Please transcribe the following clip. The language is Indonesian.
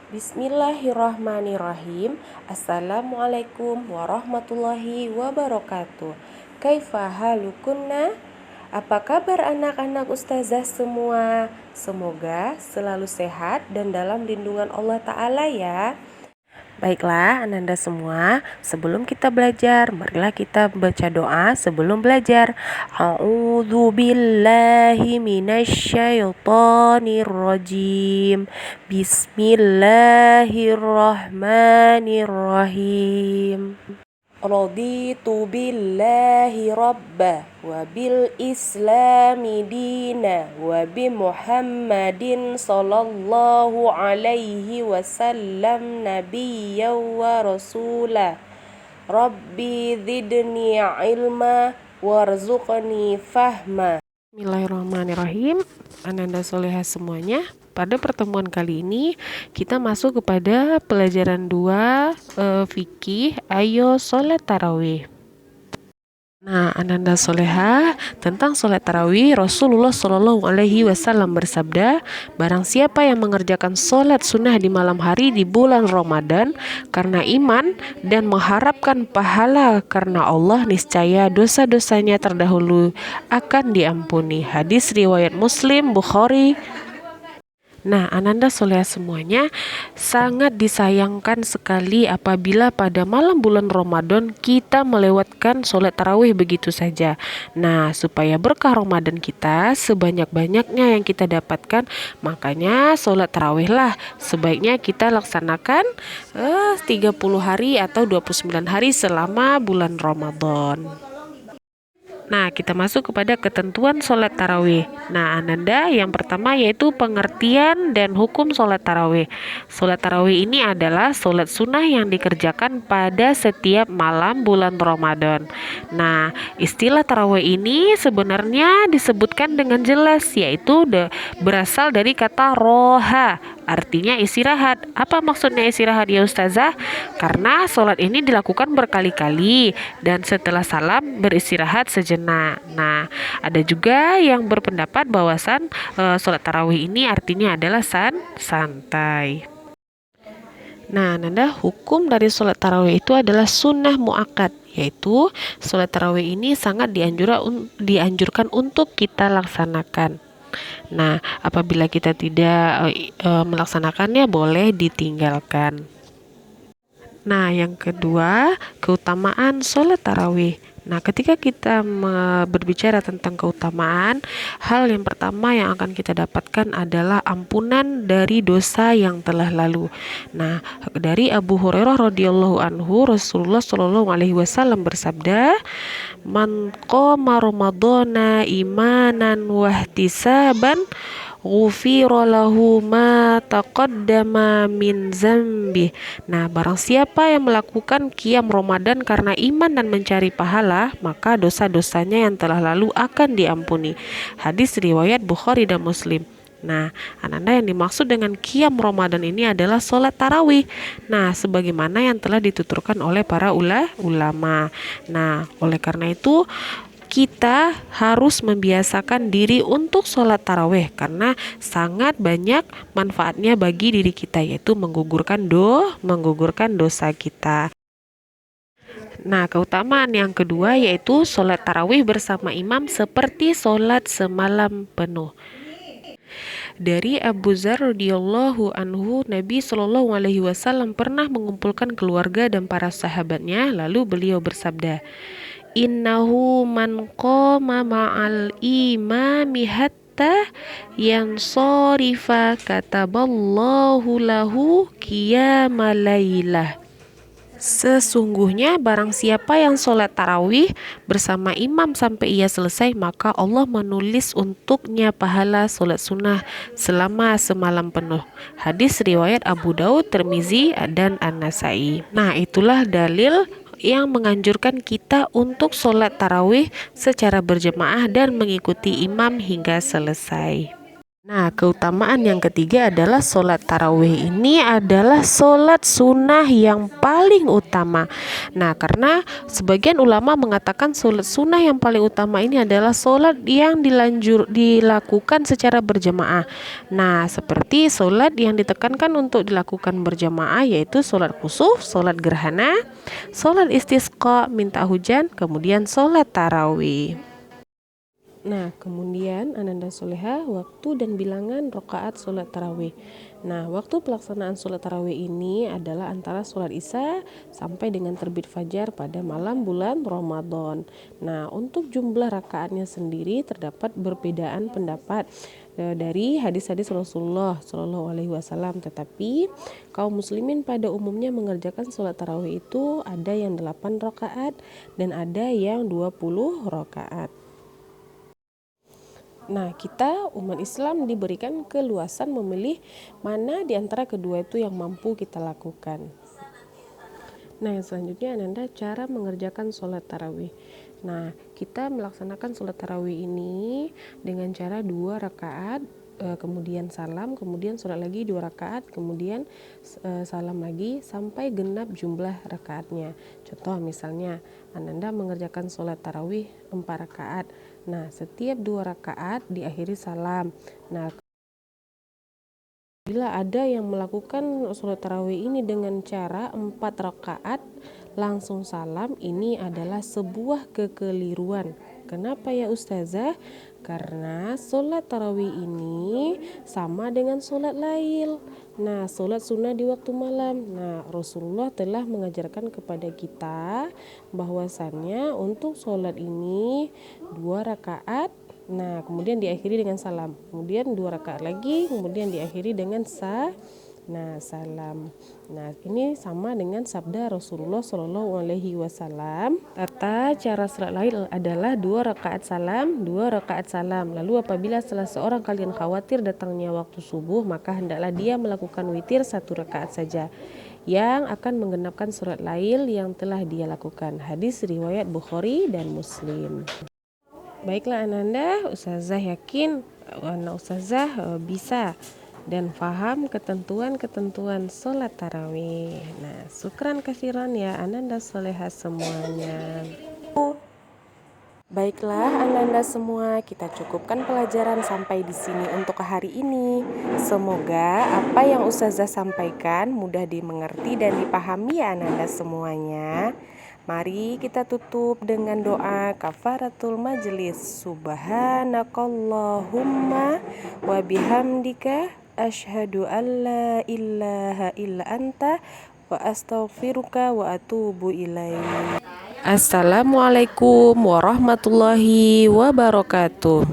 Bismillahirrahmanirrahim. Assalamualaikum warahmatullahi wabarakatuh. Kaifa halukunna? Apa kabar anak-anak ustazah semua? Semoga selalu sehat dan dalam lindungan Allah Ta'ala ya. Baiklah ananda semua, sebelum kita belajar, marilah kita baca doa sebelum belajar. A'udzu billahi minasyaitonir rajim. Bismillahirrahmanirrahim. Raditu billahi rabba wa bil islami dina wa bi Muhammadin sallallahu alaihi wasallam nabiyya wa rasula. Rabbi zidni ilma warzuqni fahma. Bismillahirrahmanirrahim. Ananda soleha semuanya, pada pertemuan kali ini kita masuk kepada pelajaran 2 fikih. Ayo sholat tarawih. Nah, ananda soleha, tentang sholat tarawih, Rasulullah Shallallahu Alaihi Wasallam bersabda, barang siapa yang mengerjakan sholat sunnah di malam hari di bulan Ramadan karena iman dan mengharapkan pahala karena Allah, niscaya dosa-dosanya terdahulu akan diampuni. Hadis riwayat Muslim, Bukhari. Nah, ananda soleha semuanya, sangat disayangkan sekali apabila pada malam bulan Ramadan kita melewatkan sholat tarawih begitu saja. Nah, supaya berkah Ramadan kita sebanyak-banyaknya yang kita dapatkan, makanya sholat tarawih lah sebaiknya kita laksanakan 30 hari atau 29 hari selama bulan Ramadan. Nah, kita masuk kepada ketentuan sholat tarawih. Nah, ananda, yang pertama yaitu pengertian dan hukum sholat tarawih. Sholat tarawih ini adalah sholat sunnah yang dikerjakan pada setiap malam bulan Ramadan. Nah, istilah tarawih ini sebenarnya disebutkan dengan jelas, yaitu berasal dari kata roha, artinya istirahat. Apa maksudnya istirahat ya ustazah? Karena sholat ini dilakukan berkali-kali dan setelah salam beristirahat sejenak. Nah, ada juga yang berpendapat bahwasan sholat tarawih ini artinya adalah santai. Nah, nanda, hukum dari sholat tarawih itu adalah sunnah muakkad, yaitu sholat tarawih ini sangat dianjurkan untuk kita laksanakan. Nah, apabila kita tidak melaksanakannya, boleh ditinggalkan. Nah, yang kedua, keutamaan sholat tarawih. Nah, ketika kita berbicara tentang keutamaan, hal yang pertama yang akan kita dapatkan adalah ampunan dari dosa yang telah lalu. Nah, dari Abu Hurairah radhiyallahu anhu, Rasulullah Shallallahu Alaihi Wasallam bersabda, "Man qama Ramadhana imanan wahtisaban ghufira lahu ma taqaddama min zambi." Nah, barang siapa yang melakukan qiyam Ramadan karena iman dan mencari pahala, maka dosa-dosanya yang telah lalu akan diampuni. Hadis riwayat Bukhari dan Muslim. Nah, ananda, yang dimaksud dengan qiyam Ramadan ini adalah sholat tarawih. Nah, sebagaimana yang telah dituturkan oleh para ulama. Nah, oleh karena itu kita harus membiasakan diri untuk sholat tarawih karena sangat banyak manfaatnya bagi diri kita, yaitu menggugurkan dosa kita. Nah, keutamaan yang kedua yaitu sholat tarawih bersama imam seperti sholat semalam penuh. Dari Abu Dzar radhiyallahu anhu, Nabi Shallallahu Alaihi Wasallam pernah mengumpulkan keluarga dan para sahabatnya, lalu beliau bersabda, "Innahu man qama ma'al imami hatta yansarifa kataballahu lahu qiyamal lailah." Sesungguhnya barang siapa yang sholat tarawih bersama imam sampai ia selesai, maka Allah menulis untuknya pahala sholat sunnah selama semalam penuh. Hadis riwayat Abu Daud, Tirmizi, dan An-Nasai. Nah, itulah dalil yang menganjurkan kita untuk sholat tarawih secara berjemaah dan mengikuti imam hingga selesai. Nah, keutamaan yang ketiga adalah sholat tarawih ini adalah sholat sunnah yang paling utama. Nah, karena sebagian ulama mengatakan sholat sunnah yang paling utama ini adalah sholat yang dilakukan secara berjamaah. Nah, seperti sholat yang ditekankan untuk dilakukan berjamaah yaitu sholat khusuf, sholat gerhana, sholat istisqa, minta hujan, kemudian sholat tarawih. Nah, kemudian Ananda Soleha, waktu dan bilangan rakaat sholat tarawih. Nah, waktu pelaksanaan sholat tarawih ini adalah antara sholat isya sampai dengan terbit fajar pada malam bulan Ramadan. Nah, untuk jumlah rakaatnya sendiri terdapat perbedaan pendapat dari hadis-hadis Rasulullah Shallallahu Alaihi Wasallam. Tetapi kaum muslimin pada umumnya mengerjakan sholat tarawih itu ada yang 8 rakaat dan ada yang 20 rakaat. Nah, kita umat Islam diberikan keluasan memilih mana di antara kedua itu yang mampu kita lakukan. Nah, yang selanjutnya Ananda cara mengerjakan sholat tarawih. Nah, kita melaksanakan sholat tarawih ini dengan cara 2 rakaat, kemudian salam, kemudian sholat lagi 2 rakaat, kemudian salam lagi sampai genap jumlah rakaatnya. Contoh misalnya Ananda mengerjakan sholat tarawih 4 rakaat. Nah, setiap 2 rakaat diakhiri salam. Nah, bila ada yang melakukan sholat tarawih ini dengan cara 4 rakaat langsung salam, ini adalah sebuah kekeliruan. Kenapa ya Ustazah? Karena sholat tarawih ini sama dengan sholat lail. Nah, sholat sunnah di waktu malam. Nah, Rasulullah telah mengajarkan kepada kita bahwasannya untuk sholat ini 2 rakaat. Nah, kemudian diakhiri dengan salam. Kemudian 2 rakaat lagi, kemudian diakhiri dengan salam. Nah, ini sama dengan sabda Rasulullah Shallallahu Alaihi Wasallam. Tata cara sholat lail adalah 2 rakaat salam, 2 rakaat salam. Lalu apabila salah seorang kalian khawatir datangnya waktu subuh, maka hendaklah dia melakukan witir 1 rakaat saja, yang akan menggenapkan sholat lail yang telah dia lakukan. Hadis riwayat Bukhari dan Muslim. Baiklah Ananda, Ustazah yakin anak Ustazah bisa dan paham ketentuan-ketentuan sholat tarawih. Nah, syukran katsiran ya Ananda Soleha semuanya. Baiklah Ananda semua, kita cukupkan pelajaran sampai di sini untuk hari ini. Semoga apa yang Ustazah sampaikan mudah dimengerti dan dipahami ya Ananda semuanya. Mari kita tutup dengan doa kafaratul majelis. Subhanakallahumma wa bihamdika asyhadu an la ilaha illa anta wa astaghfiruka wa atubu ilaik. Assalamualaikum warahmatullahi wabarakatuh.